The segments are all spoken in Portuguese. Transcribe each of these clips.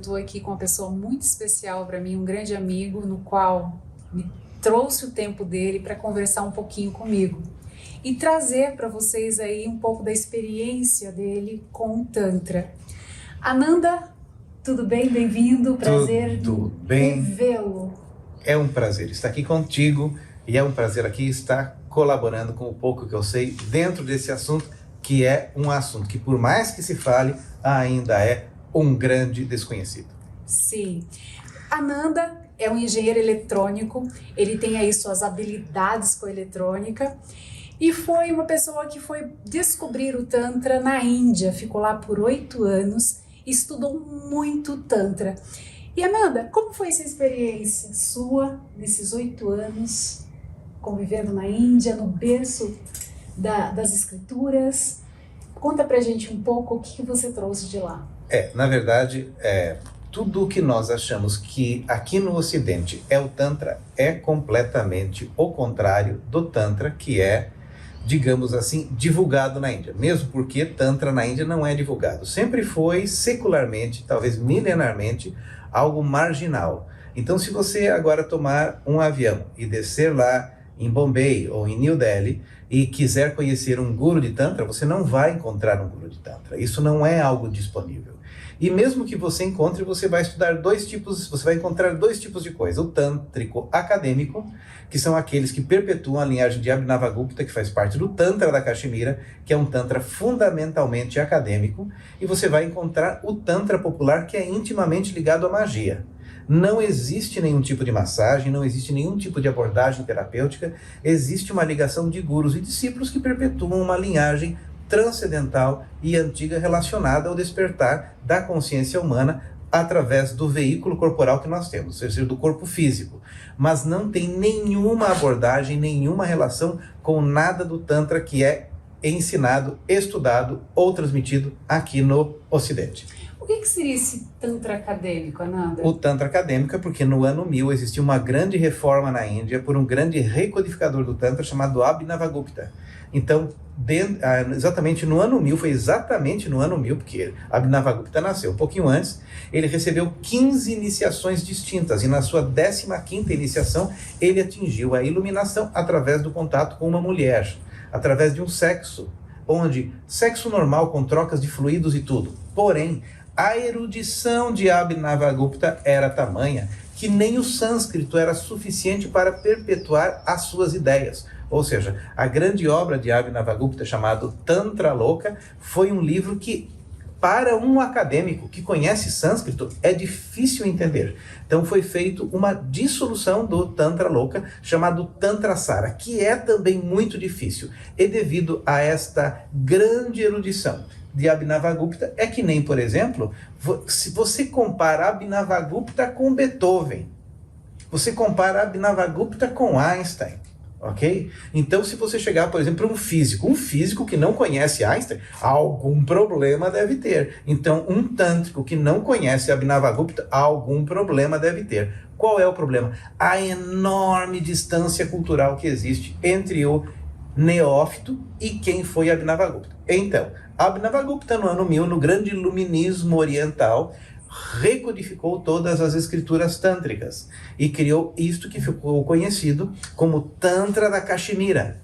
estou aqui com uma pessoa muito especial para mim, um grande amigo, no qual me trouxe o tempo dele para conversar um pouquinho comigo e trazer para vocês aí um pouco da experiência dele com o Tantra. Ananda, tudo bem? Bem-vindo, prazer Tudo bem. vê-lo. É um prazer estar aqui contigo e é um prazer aqui estar colaborando com o pouco que eu sei dentro desse assunto, que é um assunto que, por mais que se fale, ainda é um grande desconhecido. Sim. Ananda é um engenheiro eletrônico, ele tem aí suas habilidades com a eletrônica e foi uma pessoa que foi descobrir o Tantra na Índia, ficou lá por 8 anos, estudou muito Tantra. E Ananda, como foi essa experiência sua nesses 8 anos, convivendo na Índia, no berço das escrituras? Conta pra gente um pouco o que você trouxe de lá. Na verdade, tudo o que nós achamos que aqui no Ocidente é o Tantra é completamente o contrário do Tantra que é, digamos assim, divulgado na Índia. Mesmo porque Tantra na Índia não é divulgado. Sempre foi secularmente, talvez milenarmente, algo marginal. Então, se você agora tomar um avião e descer lá em Bombay ou em New Delhi e quiser conhecer um guru de Tantra, você não vai encontrar um guru de Tantra. Isso não é algo disponível. E mesmo que você encontre, você vai encontrar dois tipos de coisa. O tântrico acadêmico, que são aqueles que perpetuam a linhagem de Abhinavagupta, que faz parte do Tantra da Caxemira, que é um Tantra fundamentalmente acadêmico, e você vai encontrar o Tantra popular, que é intimamente ligado à magia. Não existe nenhum tipo de massagem, não existe nenhum tipo de abordagem terapêutica, existe uma ligação de gurus e discípulos que perpetuam uma linhagem transcendental e antiga relacionada ao despertar da consciência humana através do veículo corporal que nós temos, ou seja, do corpo físico. Mas não tem nenhuma abordagem, nenhuma relação com nada do Tantra que é ensinado, estudado ou transmitido aqui no Ocidente. O que seria esse Tantra acadêmico, Ananda? O Tantra acadêmico é porque no ano 1000 existiu uma grande reforma na Índia por um grande recodificador do Tantra chamado Abhinavagupta. Então, exatamente no ano 1000, foi exatamente no ano 1000, porque Abhinavagupta nasceu um pouquinho antes, ele recebeu 15 iniciações distintas, e na sua 15ª iniciação, ele atingiu a iluminação através do contato com uma mulher, através de um sexo normal, com trocas de fluidos e tudo. Porém, a erudição de Abhinavagupta era tamanha que nem o sânscrito era suficiente para perpetuar as suas ideias. Ou seja, a grande obra de Abhinavagupta, chamado Tantra Loka, foi um livro que, para um acadêmico que conhece sânscrito, é difícil entender. Então foi feito uma dissolução do Tantra Loka, chamado Tantra Sara, que é também muito difícil. E devido a esta grande erudição de Abhinavagupta, é que nem, por exemplo, se você compara Abhinavagupta com Beethoven, você compara Abhinavagupta com Einstein, ok? Então, se você chegar, por exemplo, um físico que não conhece Einstein, algum problema deve ter. Então, um tântrico que não conhece Abhinavagupta, algum problema deve ter. Qual é o problema? A enorme distância cultural que existe entre o neófito e quem foi Abhinavagupta. Então, Abhinavagupta, no ano 1000, no grande iluminismo oriental, recodificou todas as escrituras tântricas e criou isto que ficou conhecido como Tantra da Caxemira.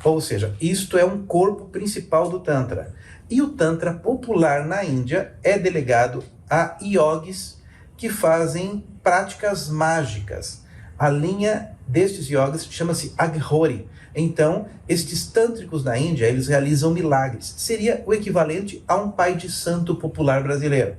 Ou seja, isto é um corpo principal do Tantra. E o Tantra popular na Índia é delegado a yogis que fazem práticas mágicas. A linha destes yogis chama-se Aghori. Então, estes tântricos na Índia, eles realizam milagres. Seria o equivalente a um pai de santo popular brasileiro.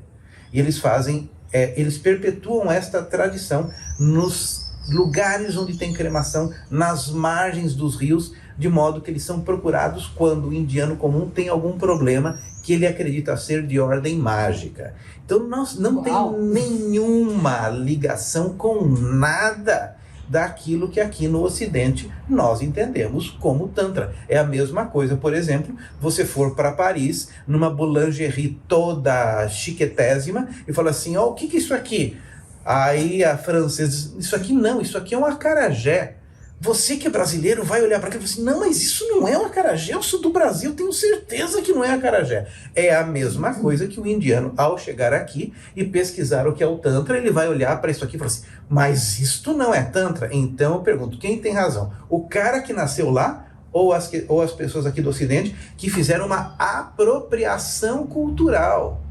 E eles perpetuam esta tradição nos lugares onde tem cremação, nas margens dos rios, de modo que eles são procurados quando o indiano comum tem algum problema que ele acredita ser de ordem mágica. Então não tem nenhuma ligação com nada daquilo que aqui no Ocidente nós entendemos como Tantra. É a mesma coisa, por exemplo, você for para Paris, numa boulangerie toda chiquetésima, e fala assim, o que é isso aqui? Aí a francesa diz, isso aqui não, isso aqui é um acarajé. Você que é brasileiro vai olhar para aquilo e falar assim, não, mas isso não é um acarajé, eu sou do Brasil, tenho certeza que não é acarajé. É a mesma coisa que o indiano, ao chegar aqui e pesquisar o que é o Tantra, ele vai olhar para isso aqui e falar assim, mas isto não é Tantra? Então eu pergunto, quem tem razão? O cara que nasceu lá ou as pessoas aqui do Ocidente que fizeram uma apropriação cultural?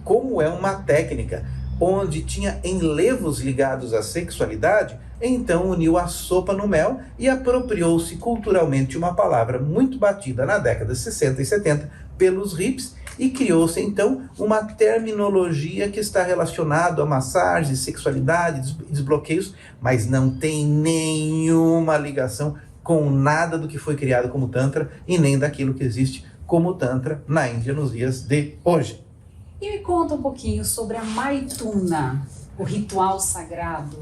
Como é uma técnica onde tinha enlevos ligados à sexualidade, então uniu a sopa no mel e apropriou-se culturalmente uma palavra muito batida na década de 60 e 70 pelos hippies e criou-se então uma terminologia que está relacionada a massagens, sexualidade, desbloqueios, mas não tem nenhuma ligação com nada do que foi criado como Tantra e nem daquilo que existe como Tantra na Índia nos dias de hoje. E me conta um pouquinho sobre a Maituna, o ritual sagrado.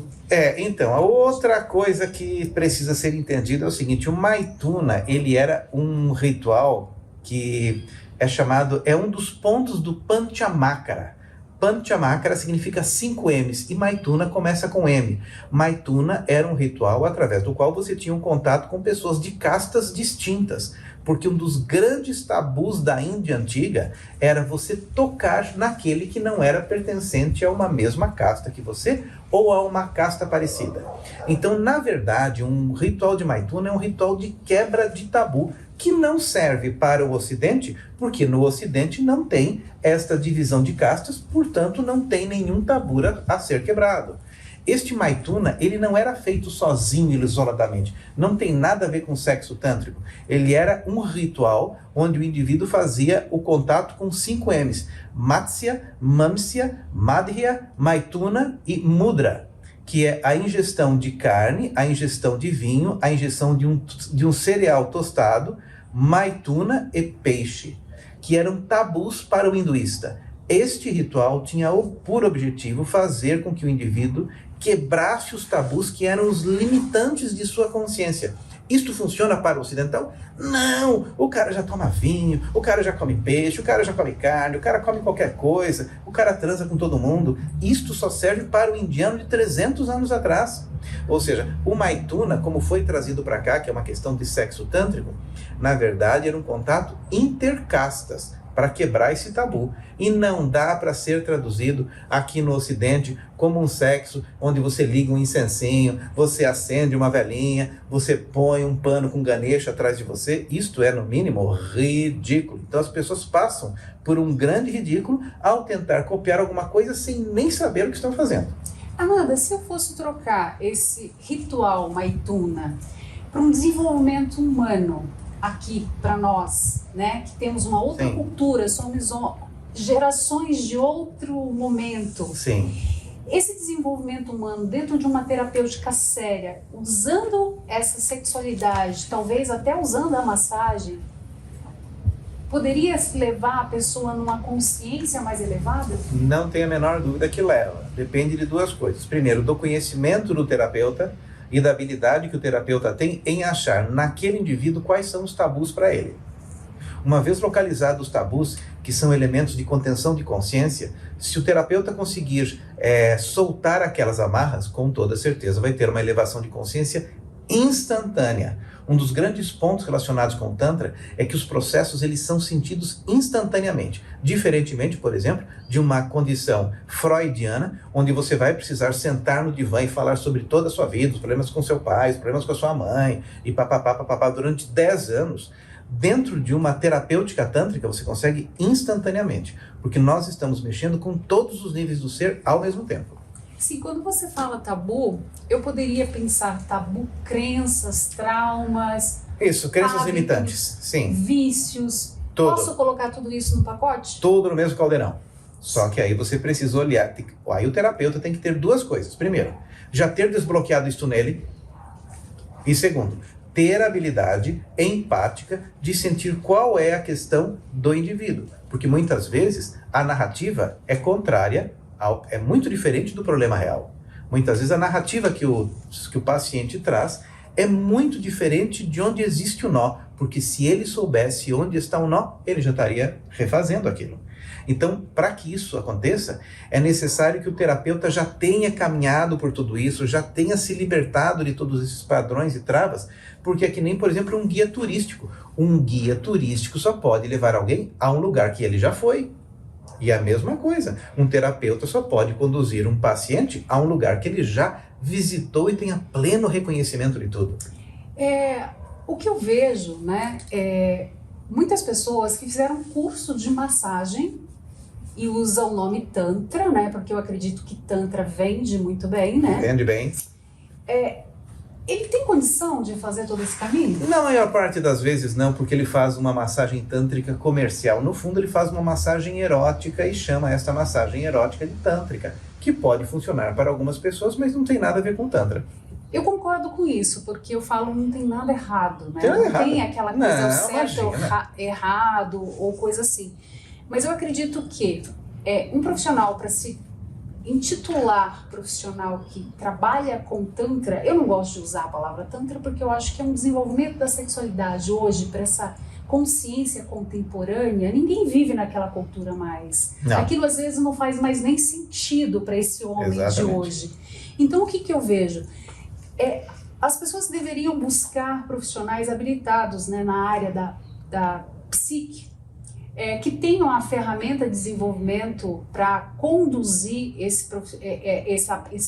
Então, a outra coisa que precisa ser entendida é o seguinte, o Maituna, ele era um ritual que é um dos pontos do Panchamakara. Panchamakara significa 5 M's e Maituna começa com M. Maituna era um ritual através do qual você tinha um contato com pessoas de castas distintas, porque um dos grandes tabus da Índia antiga era você tocar naquele que não era pertencente a uma mesma casta que você ou a uma casta parecida. Então, na verdade, um ritual de Maituna é um ritual de quebra de tabu que não serve para o Ocidente, porque no Ocidente não tem esta divisão de castas, portanto não tem nenhum tabu a ser quebrado. Este Maituna, ele não era feito sozinho, isoladamente. Não tem nada a ver com sexo tântrico. Ele era um ritual onde o indivíduo fazia o contato com 5 M's. Matsya, Mamsya, Madhya, Maituna e Mudra, que é a ingestão de carne, a ingestão de vinho, a ingestão de um cereal tostado, Maituna e peixe, que eram tabus para o hinduísta. Este ritual tinha por objetivo fazer com que o indivíduo quebrasse os tabus que eram os limitantes de sua consciência. Isto funciona para o ocidental? Não! O cara já toma vinho, o cara já come peixe, o cara já come carne, o cara come qualquer coisa, o cara transa com todo mundo. Isto só serve para o indiano de 300 anos atrás. Ou seja, o Maituna, como foi trazido para cá, que é uma questão de sexo tântrico, na verdade era um contato intercastas, para quebrar esse tabu. E não dá para ser traduzido aqui no Ocidente como um sexo onde você liga um incensinho, você acende uma velinha, você põe um pano com Ganesha atrás de você. Isto é, no mínimo, ridículo. Então as pessoas passam por um grande ridículo ao tentar copiar alguma coisa sem nem saber o que estão fazendo. Amanda, se eu fosse trocar esse ritual Maituna para um desenvolvimento humano, aqui para nós, né, que temos uma outra Sim. cultura, somos gerações de outro momento. Sim. Esse desenvolvimento humano dentro de uma terapêutica séria, usando essa sexualidade, talvez até usando a massagem, poderia levar a pessoa numa consciência mais elevada? Não tem a menor dúvida que leva. Depende de duas coisas. Primeiro, do conhecimento do terapeuta e da habilidade que o terapeuta tem em achar naquele indivíduo quais são os tabus para ele. Uma vez localizados os tabus, que são elementos de contenção de consciência, se o terapeuta conseguir soltar aquelas amarras, com toda certeza vai ter uma elevação de consciência instantânea. Um dos grandes pontos relacionados com o Tantra é que os processos eles são sentidos instantaneamente. Diferentemente, por exemplo, de uma condição freudiana, onde você vai precisar sentar no divã e falar sobre toda a sua vida, os problemas com seu pai, os problemas com a sua mãe, e papapá, durante 10 anos. Dentro de uma terapêutica tântrica, você consegue instantaneamente, porque nós estamos mexendo com todos os níveis do ser ao mesmo tempo. Sim, quando você fala tabu, eu poderia pensar tabu, crenças, traumas... Isso, crenças hábitos, limitantes, sim. Vícios. Tudo. Posso colocar tudo isso no pacote? Tudo no mesmo caldeirão. Só que aí você precisa olhar, aí o terapeuta tem que ter duas coisas. Primeiro, já ter desbloqueado isto nele. E segundo, ter a habilidade empática de sentir qual é a questão do indivíduo. Porque muitas vezes a narrativa é contrária, é muito diferente do problema real. Muitas vezes a narrativa que o paciente traz é muito diferente de onde existe o nó. Porque se ele soubesse onde está o nó, ele já estaria refazendo aquilo. Então, para que isso aconteça, é necessário que o terapeuta já tenha caminhado por tudo isso, já tenha se libertado de todos esses padrões e travas, porque é que nem, por exemplo, um guia turístico. Um guia turístico só pode levar alguém a um lugar que ele já foi. E a mesma coisa, um terapeuta só pode conduzir um paciente a um lugar que ele já visitou e tenha pleno reconhecimento de tudo. O que eu vejo, né, muitas pessoas que fizeram curso de massagem e usam o nome Tantra, né, porque eu acredito que Tantra vende muito bem, né? Vende bem. Ele tem condição de fazer todo esse caminho? Na maior parte das vezes não, porque ele faz uma massagem tântrica comercial. No fundo, ele faz uma massagem erótica e chama esta massagem erótica de tântrica, que pode funcionar para algumas pessoas, mas não tem nada a ver com Tantra. Eu concordo com isso, porque eu falo não tem nada errado, né? Tem nada não errado. Tem aquela coisa Não, certa ou imagina. errado ou coisa assim. Mas eu acredito que um profissional para se intitular profissional que trabalha com Tantra, eu não gosto de usar a palavra Tantra porque eu acho que é um desenvolvimento da sexualidade hoje para essa consciência contemporânea. Ninguém vive naquela cultura mais. Não. Aquilo às vezes não faz mais nem sentido para esse homem de Exatamente. hoje. Então o que eu vejo? As pessoas deveriam buscar profissionais habilitados, né, na área da psique, que tenham a ferramenta de desenvolvimento para conduzir esse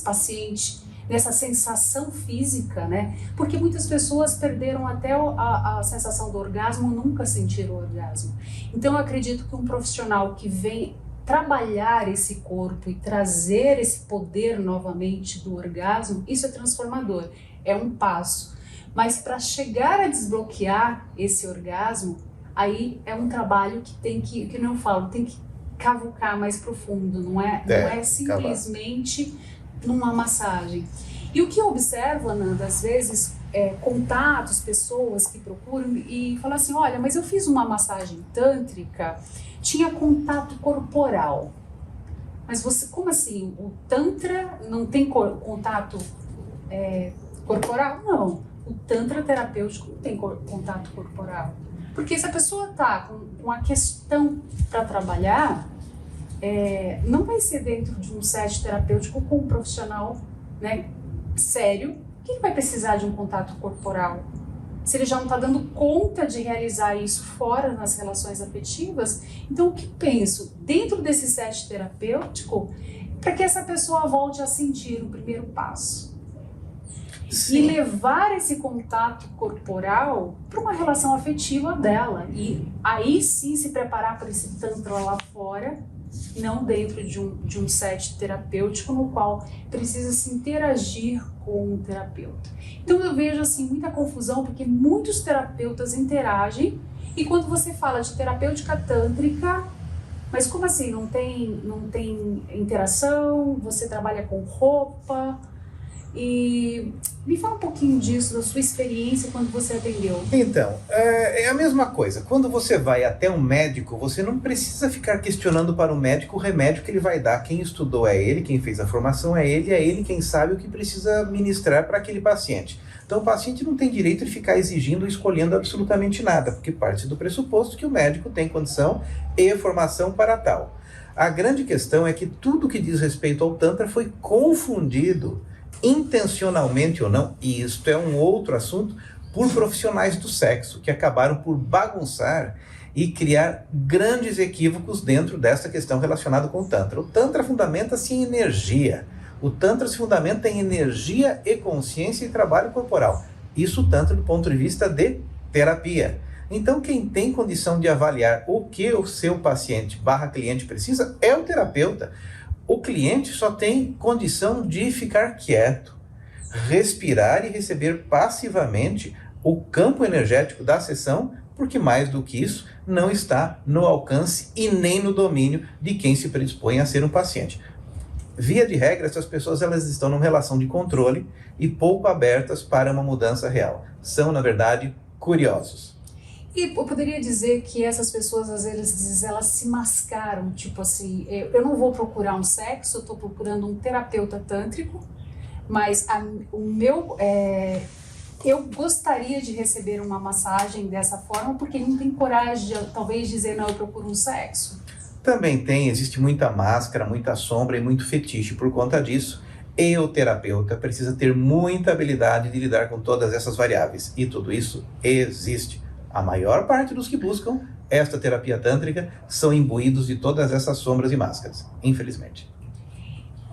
paciente nessa sensação física, né? Porque muitas pessoas perderam até a sensação do orgasmo, nunca sentiram o orgasmo. Então eu acredito que um profissional que vem trabalhar esse corpo e trazer esse poder novamente do orgasmo, isso é transformador, é um passo. Mas para chegar a desbloquear esse orgasmo, aí é um trabalho que não eu falo, tem que cavucar mais profundo, não é simplesmente numa massagem. E o que eu observo, Ananda, às vezes, contatos, pessoas que procuram e falam assim, olha, mas eu fiz uma massagem tântrica, tinha contato corporal. Mas você, como assim? O Tantra não tem contato corporal? Não. O Tantra terapêutico não tem contato corporal. Porque se a pessoa está com a questão para trabalhar, não vai ser dentro de um set terapêutico com um profissional, né, sério, que ele vai precisar de um contato corporal. Se ele já não está dando conta de realizar isso fora nas relações afetivas, então o que penso? Dentro desse set terapêutico, para que essa pessoa volte a sentir o primeiro passo. Sim. E levar esse contato corporal para uma relação afetiva dela. E aí sim se preparar para esse tantra lá fora, não dentro de um set terapêutico no qual precisa se interagir com o terapeuta. Então eu vejo assim muita confusão porque muitos terapeutas interagem e quando você fala de terapêutica tântrica, mas como assim? Não tem interação? Você trabalha com roupa? E me fala um pouquinho disso, da sua experiência quando você atendeu. Então, é a mesma coisa. Quando você vai até um médico, você não precisa ficar questionando para o médico o remédio que ele vai dar. Quem estudou é ele, quem fez a formação é ele quem sabe o que precisa ministrar para aquele paciente. Então o paciente não tem direito de ficar exigindo ou escolhendo absolutamente nada, porque parte do pressuposto que o médico tem condição e formação para tal. A grande questão é que tudo que diz respeito ao Tantra foi confundido, intencionalmente ou não, e isto é um outro assunto, por profissionais do sexo, que acabaram por bagunçar e criar grandes equívocos dentro dessa questão relacionada com o Tantra. O Tantra fundamenta-se em energia. O Tantra se fundamenta em energia e consciência e trabalho corporal. Isso o Tantra do ponto de vista de terapia. Então quem tem condição de avaliar o que o seu paciente / cliente precisa é o terapeuta. O cliente só tem condição de ficar quieto, respirar e receber passivamente o campo energético da sessão, porque mais do que isso não está no alcance e nem no domínio de quem se predispõe a ser um paciente. Via de regra, essas pessoas elas estão numa relação de controle e pouco abertas para uma mudança real. São, na verdade, curiosos. E eu poderia dizer que essas pessoas, às vezes, elas se mascaram, tipo assim, eu não vou procurar um sexo, eu estou procurando um terapeuta tântrico, mas eu gostaria de receber uma massagem dessa forma, porque não tem coragem de, talvez, dizer, não, eu procuro um sexo. Também existe muita máscara, muita sombra e muito fetiche por conta disso. E o terapeuta precisa ter muita habilidade de lidar com todas essas variáveis. E tudo isso existe. A maior parte dos que buscam esta terapia tântrica são imbuídos de todas essas sombras e máscaras, infelizmente.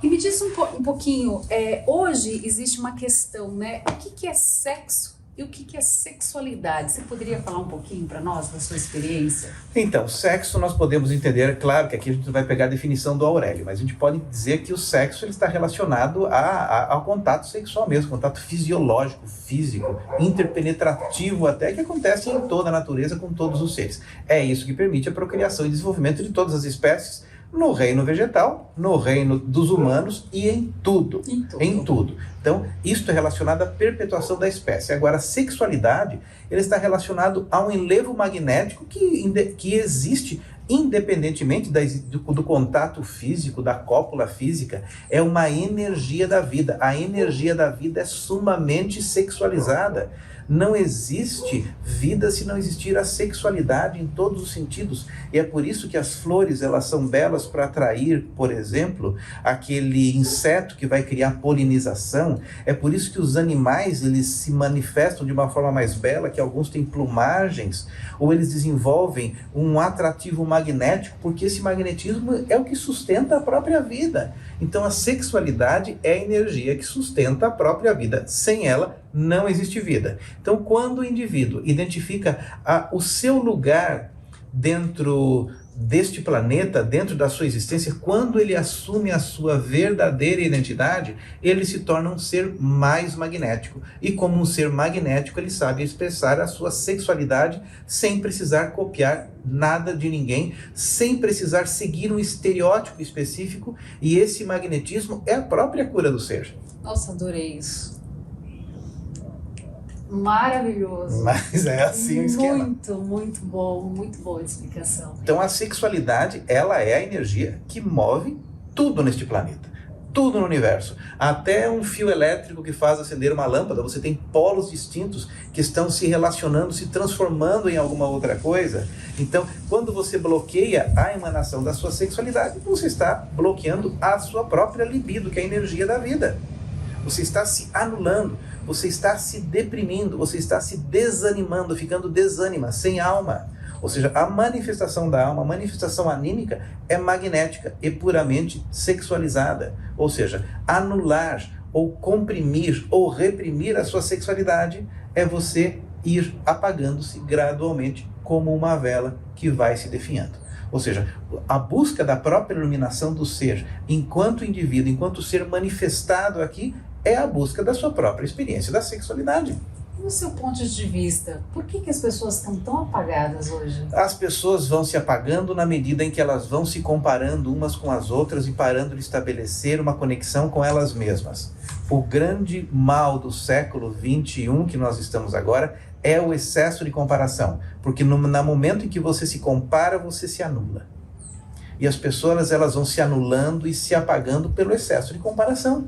E me diz um pouquinho, hoje existe uma questão, né? O que é sexo e o que é sexualidade? Você poderia falar um pouquinho para nós da sua experiência? Então, sexo nós podemos entender, claro que aqui a gente vai pegar a definição do Aurélio, mas a gente pode dizer que o sexo ele está relacionado ao contato sexual mesmo, contato fisiológico, físico, interpenetrativo até, que acontece em toda a natureza com todos os seres. É isso que permite a procriação e desenvolvimento de todas as espécies, no reino vegetal, no reino dos humanos e em tudo. Em tudo. Então, isso é relacionado à perpetuação da espécie. Agora, a sexualidade, ele está relacionado a um enlevo magnético que existe independentemente do contato físico, da cópula física. É uma energia da vida. A energia da vida é sumamente sexualizada. Não existe vida se não existir a sexualidade em todos os sentidos. E é por isso que as flores, elas são belas para atrair, por exemplo, aquele inseto que vai criar polinização. É por isso que os animais, eles se manifestam de uma forma mais bela, que alguns têm plumagens, ou eles desenvolvem um atrativo magnético, porque esse magnetismo é o que sustenta a própria vida. Então a sexualidade é a energia que sustenta a própria vida. Sem ela, não existe vida. Então, quando o indivíduo identifica o seu lugar dentro deste planeta, dentro da sua existência, quando ele assume a sua verdadeira identidade, ele se torna um ser mais magnético. E como um ser magnético, ele sabe expressar a sua sexualidade sem precisar copiar nada de ninguém, sem precisar seguir um estereótipo específico, e esse magnetismo é a própria cura do ser. Nossa, adorei isso. Maravilhoso. Mas é assim o esquema. Muito bom, muito boa a explicação. Então a sexualidade, ela é a energia que move tudo neste planeta, tudo no universo. Até um fio elétrico que faz acender uma lâmpada, você tem polos distintos que estão se relacionando, se transformando em alguma outra coisa. Então, quando você bloqueia a emanação da sua sexualidade, você está bloqueando a sua própria libido, que é a energia da vida. Você está se anulando, você está se deprimindo, você está se desanimando, ficando desânima, sem alma. Ou seja, a manifestação da alma, a manifestação anímica é magnética e puramente sexualizada. Ou seja, anular ou comprimir ou reprimir a sua sexualidade é você ir apagando-se gradualmente como uma vela que vai se definhando. Ou seja, a busca da própria iluminação do ser enquanto indivíduo, enquanto ser manifestado aqui, é a busca da sua própria experiência da sexualidade. Do seu ponto de vista, por que as pessoas estão tão apagadas hoje? As pessoas vão se apagando na medida em que elas vão se comparando umas com as outras e parando de estabelecer uma conexão com elas mesmas. O grande mal do século XXI que nós estamos agora é o excesso de comparação, porque no momento em que você se compara, você se anula. E as pessoas, elas vão se anulando e se apagando pelo excesso de comparação.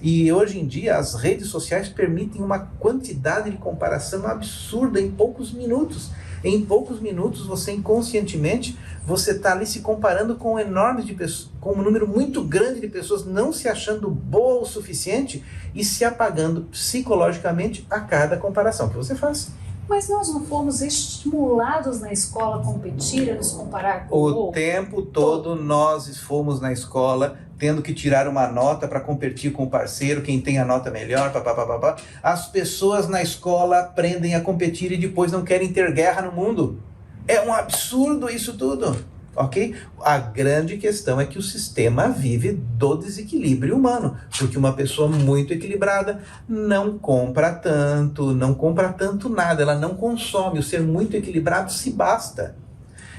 E hoje em dia as redes sociais permitem uma quantidade de comparação absurda em poucos minutos. Em poucos minutos você inconscientemente você está ali se comparando com com um número muito grande de pessoas não se achando boa o suficiente e se apagando psicologicamente a cada comparação que você faz. Mas nós não fomos estimulados na escola a competir, a nos comparar com o outro? O tempo todo nós fomos na escola tendo que tirar uma nota para competir com o parceiro, quem tem a nota melhor, papapá. As pessoas na escola aprendem a competir e depois não querem ter guerra no mundo. É um absurdo isso tudo, ok? A grande questão é que o sistema vive do desequilíbrio humano, porque uma pessoa muito equilibrada não compra tanto nada, ela não consome. O ser muito equilibrado se basta.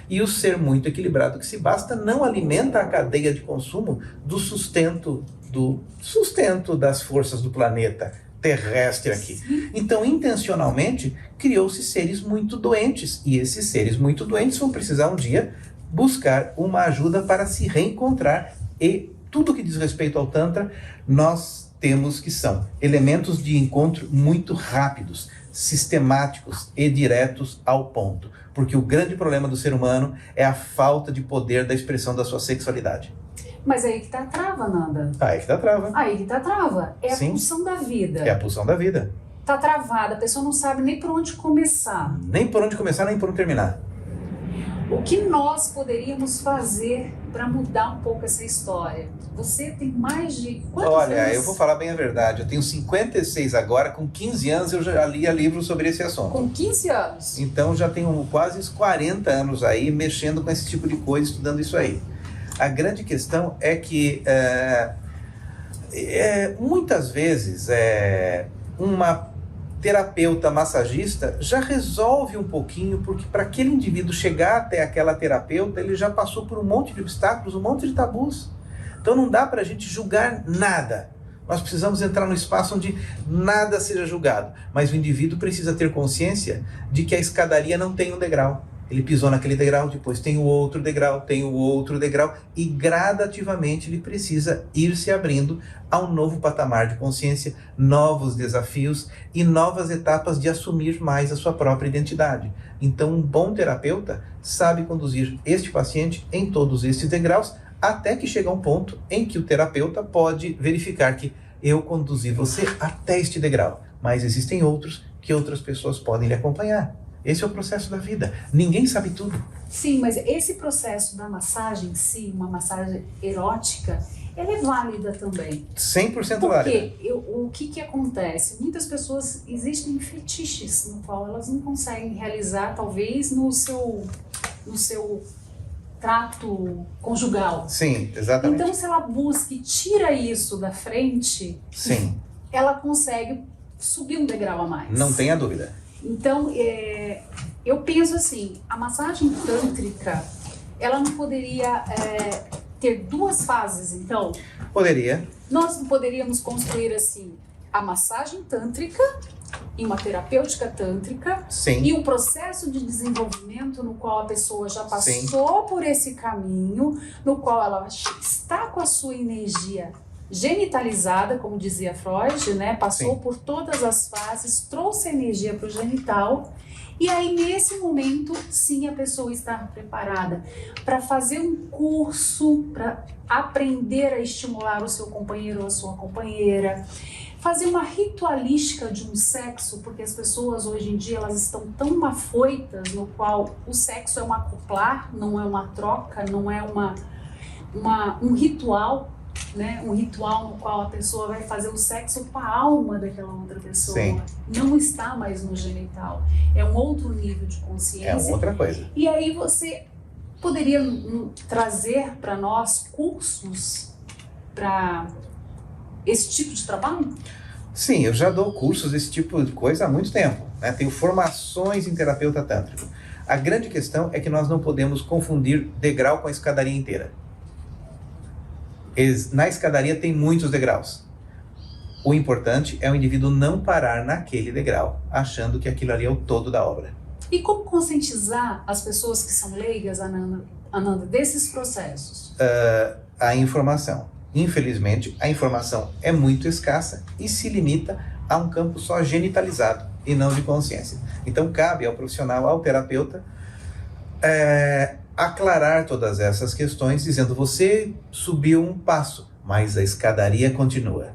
E o ser muito equilibrado que se basta não alimenta a cadeia de consumo do sustento das forças do planeta terrestre aqui. Então, intencionalmente, criou-se seres muito doentes. E esses seres muito doentes vão precisar um dia buscar uma ajuda para se reencontrar. E tudo que diz respeito ao Tantra, nós temos que são elementos de encontro muito rápidos. sistemáticos e diretos ao ponto. Porque o grande problema do ser humano é a falta de poder da expressão da sua sexualidade. Mas aí que tá a trava, Nanda. Aí que tá a trava. Aí que tá a trava. É a Sim. pulsão da vida. É a pulsão da vida. Tá travada, a pessoa não sabe nem por onde começar. Nem por onde começar, nem por onde terminar. O que nós poderíamos fazer para mudar um pouco essa história? Você tem mais de quantos Olha, anos? eu vou falar bem a verdade. Eu tenho 56 agora, com 15 anos eu já lia livros sobre esse assunto. Com 15 anos. Então já tenho quase uns 40 anos aí mexendo com esse tipo de coisa, estudando isso aí. A grande questão é que muitas vezes uma terapeuta massagista já resolve um pouquinho, porque para aquele indivíduo chegar até aquela terapeuta, ele já passou por um monte de obstáculos, um monte de tabus. Então não dá para a gente julgar nada. Nós precisamos entrar no espaço onde nada seja julgado. Mas o indivíduo precisa ter consciência de que a escadaria não tem um degrau. Ele pisou naquele degrau, depois tem o outro degrau, tem o outro degrau, e gradativamente ele precisa ir se abrindo a um novo patamar de consciência, novos desafios e novas etapas de assumir mais a sua própria identidade. Então, um bom terapeuta sabe conduzir este paciente em todos esses degraus, até que chega um ponto em que o terapeuta pode verificar que eu conduzi você até este degrau, mas existem outros que outras pessoas podem lhe acompanhar. Esse é o processo da vida. Ninguém sabe tudo. Sim, mas esse processo da massagem em si, uma massagem erótica, ela é válida também. 100% válida. Porque o que acontece? Muitas pessoas, existem fetiches no qual elas não conseguem realizar, talvez, no seu trato conjugal. Sim, exatamente. Então, se ela busca e tira isso da frente, sim, ela consegue subir um degrau a mais. Não tenha dúvida. Então, eu penso assim, a massagem tântrica, ela não poderia ter duas fases, então? Poderia. Nós não poderíamos construir assim, a massagem tântrica e uma terapêutica tântrica. Sim. E um processo de desenvolvimento no qual a pessoa já passou Sim. por esse caminho, no qual ela está com a sua energia genitalizada, como dizia Freud, né? Passou Sim. por todas as fases, trouxe a energia para o genital, e aí nesse momento, sim, a pessoa está preparada para fazer um curso, para aprender a estimular o seu companheiro ou a sua companheira, fazer uma ritualística de um sexo, porque as pessoas hoje em dia elas estão tão afoitas no qual o sexo é um acoplar, não é uma troca, não é um ritual, né? Um ritual no qual a pessoa vai fazer o sexo com a alma daquela outra pessoa. Sim. Não está mais no genital. É um outro nível de consciência. É outra coisa. E aí você poderia trazer para nós cursos para esse tipo de trabalho? Sim, eu já dou cursos desse tipo de coisa há muito tempo, né? Tenho formações em terapeuta tântrico. A grande questão é que nós não podemos confundir degrau com a escadaria inteira. Na escadaria tem muitos degraus. O importante é o indivíduo não parar naquele degrau, achando que aquilo ali é o todo da obra. E como conscientizar as pessoas que são leigas, Ananda, desses processos? A informação. Infelizmente, a informação é muito escassa e se limita a um campo só genitalizado e não de consciência. Então, cabe ao profissional, ao terapeuta, aclarar todas essas questões, dizendo: você subiu um passo, mas a escadaria continua.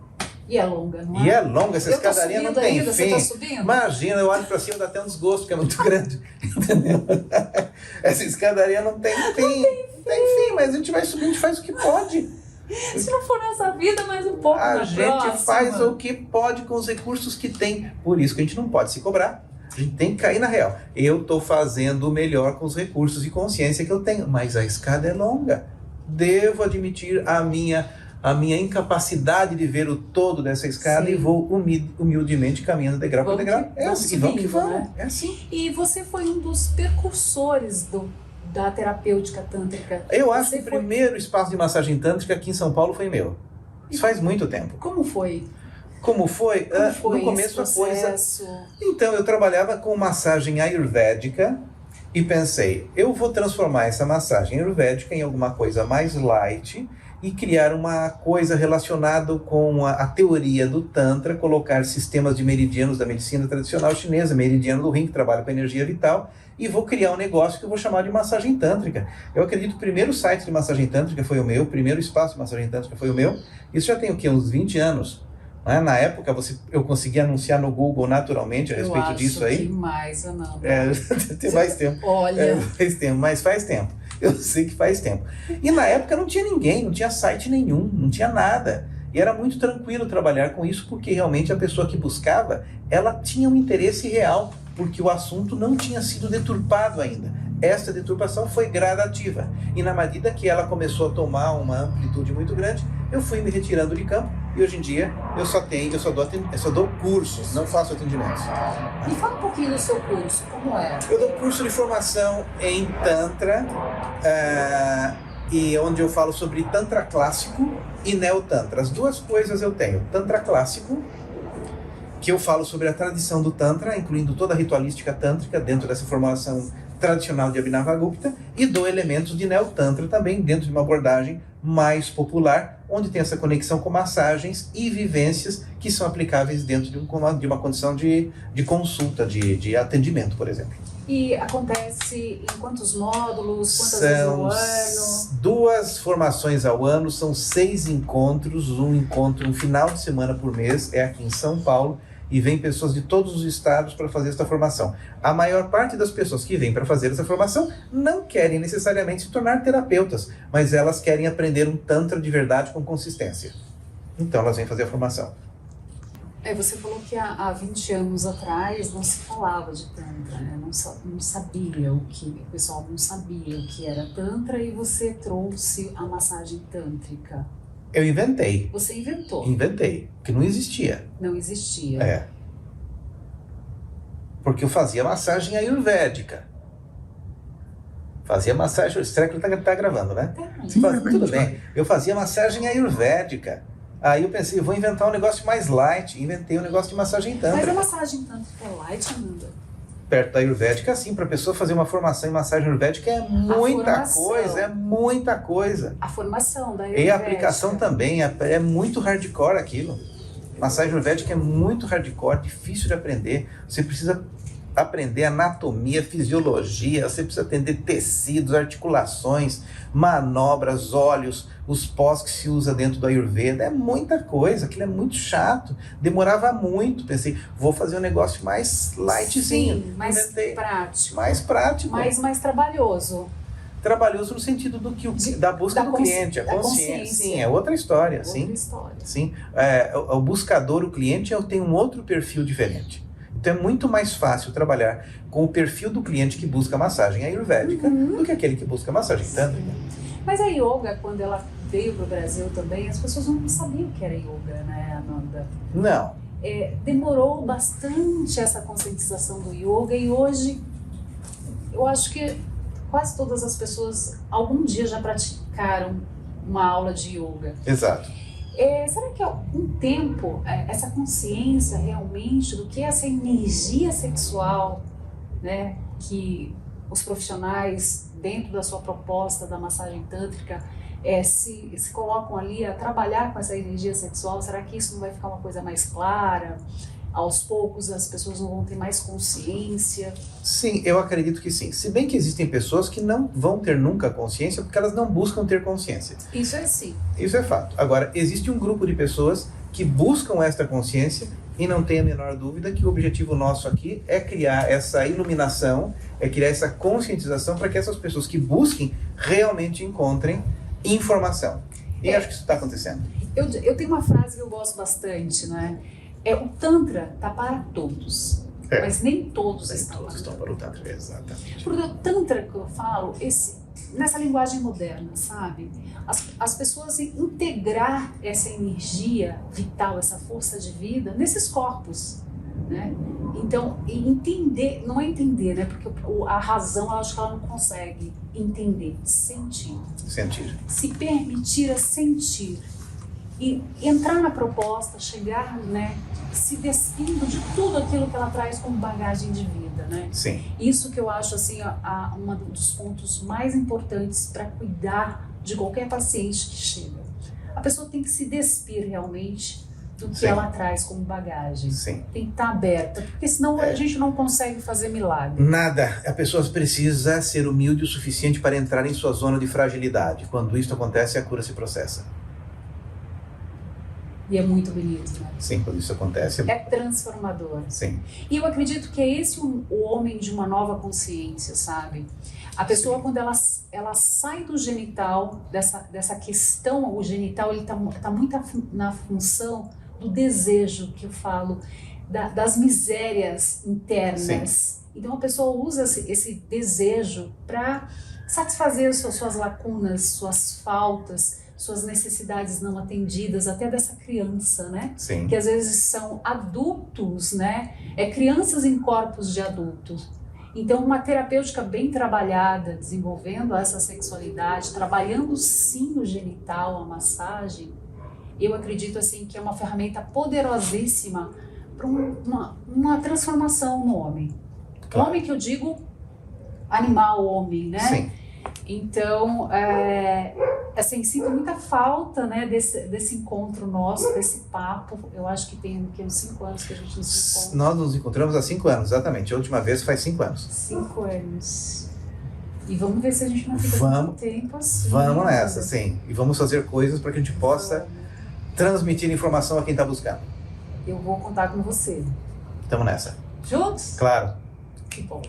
E é longa, não é? E é longa, essa escadaria não tem ainda, fim. Você tá subindo? Imagina, eu olho para cima, dá até um desgosto, porque é muito grande. Entendeu? Essa escadaria não tem fim. Não tem fim, mas a gente vai subindo, a gente faz o que pode. Se não for nessa vida, mais um pouco A na gente próxima. faz o que pode com os recursos que tem. Por isso que a gente não pode se cobrar. A gente tem que cair na real. Eu estou fazendo o melhor com os recursos e consciência que eu tenho, mas a escada é longa. Devo admitir a minha incapacidade de ver o todo dessa escada. Sim. E vou humildemente caminhando degrau por degrau. Assim, vamos que vamos. Né? É assim. E você foi um dos precursores da terapêutica tântrica. Eu acho que o primeiro espaço de massagem tântrica aqui em São Paulo foi meu. Isso faz muito tempo. Como foi? Como foi? No começo a coisa... Então, eu trabalhava com massagem ayurvédica e pensei, eu vou transformar essa massagem ayurvédica em alguma coisa mais light e criar uma coisa relacionada com a teoria do Tantra, colocar sistemas de meridianos da medicina tradicional chinesa, meridiano do rim, que trabalha com energia vital, e vou criar um negócio que eu vou chamar de massagem tântrica. Eu acredito que o primeiro site de massagem tântrica foi o meu, o primeiro espaço de massagem tântrica foi o meu. Isso já tem o quê? Uns 20 anos. Né? Na época eu consegui anunciar no Google naturalmente a respeito disso aí. Eu acho que mais, Ananda. Tem mais tempo. Olha. Faz tempo, mas faz tempo. Eu sei que faz tempo. E na época não tinha ninguém, não tinha site nenhum, não tinha nada. E era muito tranquilo trabalhar com isso, porque realmente a pessoa que buscava, ela tinha um interesse real, porque o assunto não tinha sido deturpado ainda. Esta deturpação foi gradativa. E na medida que ela começou a tomar uma amplitude muito grande, eu fui me retirando de campo. E hoje em dia eu só dou cursos, não faço atendimentos. Me fala um pouquinho do seu curso, como é? Eu dou curso de formação em Tantra, e onde eu falo sobre Tantra clássico e Neo-Tantra. As duas coisas eu tenho. Tantra clássico, que eu falo sobre a tradição do Tantra, incluindo toda a ritualística tântrica dentro dessa formação tradicional de Abhinavagupta, e dou elementos de Neo-Tantra também dentro de uma abordagem mais popular, onde tem essa conexão com massagens e vivências que são aplicáveis dentro de uma condição de consulta, de atendimento, por exemplo. E acontece em quantos módulos, quantas vezes ao ano? 2 formações ao ano, são 6 encontros, um final de semana por mês, é aqui em São Paulo, e vem pessoas de todos os estados para fazer essa formação. A maior parte das pessoas que vêm para fazer essa formação não querem necessariamente se tornar terapeutas, mas elas querem aprender um Tantra de verdade com consistência. Então elas vêm fazer a formação. Você falou que há 20 anos atrás não se falava de Tantra, né? Não sabia o pessoal não sabia o que era Tantra, e você trouxe a massagem tântrica. Eu inventei. Você inventou. Inventei, que não existia. Não existia. Porque eu fazia massagem ayurvédica. Fazia massagem... Esse treco tá gravando, né? Tudo bem. Eu fazia massagem ayurvédica. Aí eu pensei, vou inventar um negócio mais light. Inventei um negócio de massagem tântrica. Mas a massagem tântrica é light, Amanda? Perto da ayurvédica, sim. Para a pessoa fazer uma formação em massagem ayurvédica é muita coisa. A formação da ayurvédica. E a aplicação também, é muito hardcore aquilo. Massagem ayurvédica é muito hardcore, difícil de aprender. Você precisa aprender anatomia, fisiologia, você precisa atender tecidos, articulações, manobras, óleos, os pós que se usa dentro do Ayurveda. É muita coisa, aquilo é muito chato, demorava muito. Pensei, vou fazer um negócio mais lightzinho. Sim, mais prático. Mais prático. Mais trabalhoso. Trabalhoso no sentido da busca do cliente, a consciência. Sim, é outra história. Sim. O buscador, o cliente, tem um outro perfil diferente. Então é muito mais fácil trabalhar com o perfil do cliente que busca massagem ayurvédica do que aquele que busca massagem tântrica. Mas a yoga, quando ela veio para o Brasil também, as pessoas não sabiam o que era yoga, né, Ananda? Não. Demorou bastante essa conscientização do yoga, e hoje eu acho que quase todas as pessoas algum dia já praticaram uma aula de yoga. Exato. Será que um tempo, essa consciência realmente do que é essa energia sexual, né, que os profissionais, dentro da sua proposta da massagem tântrica, se colocam ali a trabalhar com essa energia sexual, será que isso não vai ficar uma coisa mais clara? Aos poucos as pessoas não vão ter mais consciência? Sim, eu acredito que sim. Se bem que existem pessoas que não vão ter nunca consciência porque elas não buscam ter consciência. Isso é sim. Isso é fato. Agora, existe um grupo de pessoas que buscam esta consciência, e não tenha a menor dúvida que o objetivo nosso aqui é criar essa iluminação, é criar essa conscientização para que essas pessoas que busquem realmente encontrem informação. E acho que isso está acontecendo. Eu tenho uma frase que eu gosto bastante, né? O Tantra está para todos, mas nem todos estão para o Tantra, exatamente. Porque o Tantra que eu falo, nessa linguagem moderna, sabe? As pessoas integrar essa energia vital, essa força de vida nesses corpos, né? Então, entender, não é entender, né? Porque a razão, eu acho que ela não consegue entender, sentir. Se permitir a sentir. E entrar na proposta, chegar, né, se despindo de tudo aquilo que ela traz como bagagem de vida, né? Sim. Isso que eu acho, assim, um dos pontos mais importantes para cuidar de qualquer paciente que chega. pessoa tem que se despir realmente do que Sim. ela traz como bagagem. Sim. Tem que estar aberta, porque senão a gente não consegue fazer milagre. Nada. A pessoa precisa ser humilde o suficiente para entrar em sua zona de fragilidade. Quando isso acontece, a cura se processa. E é muito bonito, né? Sim, quando isso acontece. É transformador. Sim. E eu acredito que é esse o homem de uma nova consciência, sabe? A pessoa, quando ela sai do genital, dessa questão, o genital ele tá muito na função do desejo, que eu falo, das misérias internas. Sim. Então a pessoa usa esse desejo para satisfazer suas lacunas, suas faltas, suas necessidades não atendidas, até dessa criança, né? Sim. Que às vezes são adultos, né? Crianças em corpos de adultos. Então, uma terapêutica bem trabalhada, desenvolvendo essa sexualidade, trabalhando sim o genital, a massagem, eu acredito assim que é uma ferramenta poderosíssima para uma transformação no homem. Claro. Homem que eu digo animal, homem, né? Sim. Então, assim, sinto muita falta, né, desse encontro nosso, desse papo. Eu acho que tem uns 5 anos que a gente não se encontra. Nós nos encontramos há 5 anos, exatamente. A última vez faz 5 anos. 5 anos. E vamos ver se a gente não fica tanto tempo assim. Vamos nessa, sim. E vamos fazer coisas para que a gente possa transmitir informação a quem está buscando. Eu vou contar com você. Estamos nessa. Juntos? Claro. Que bom.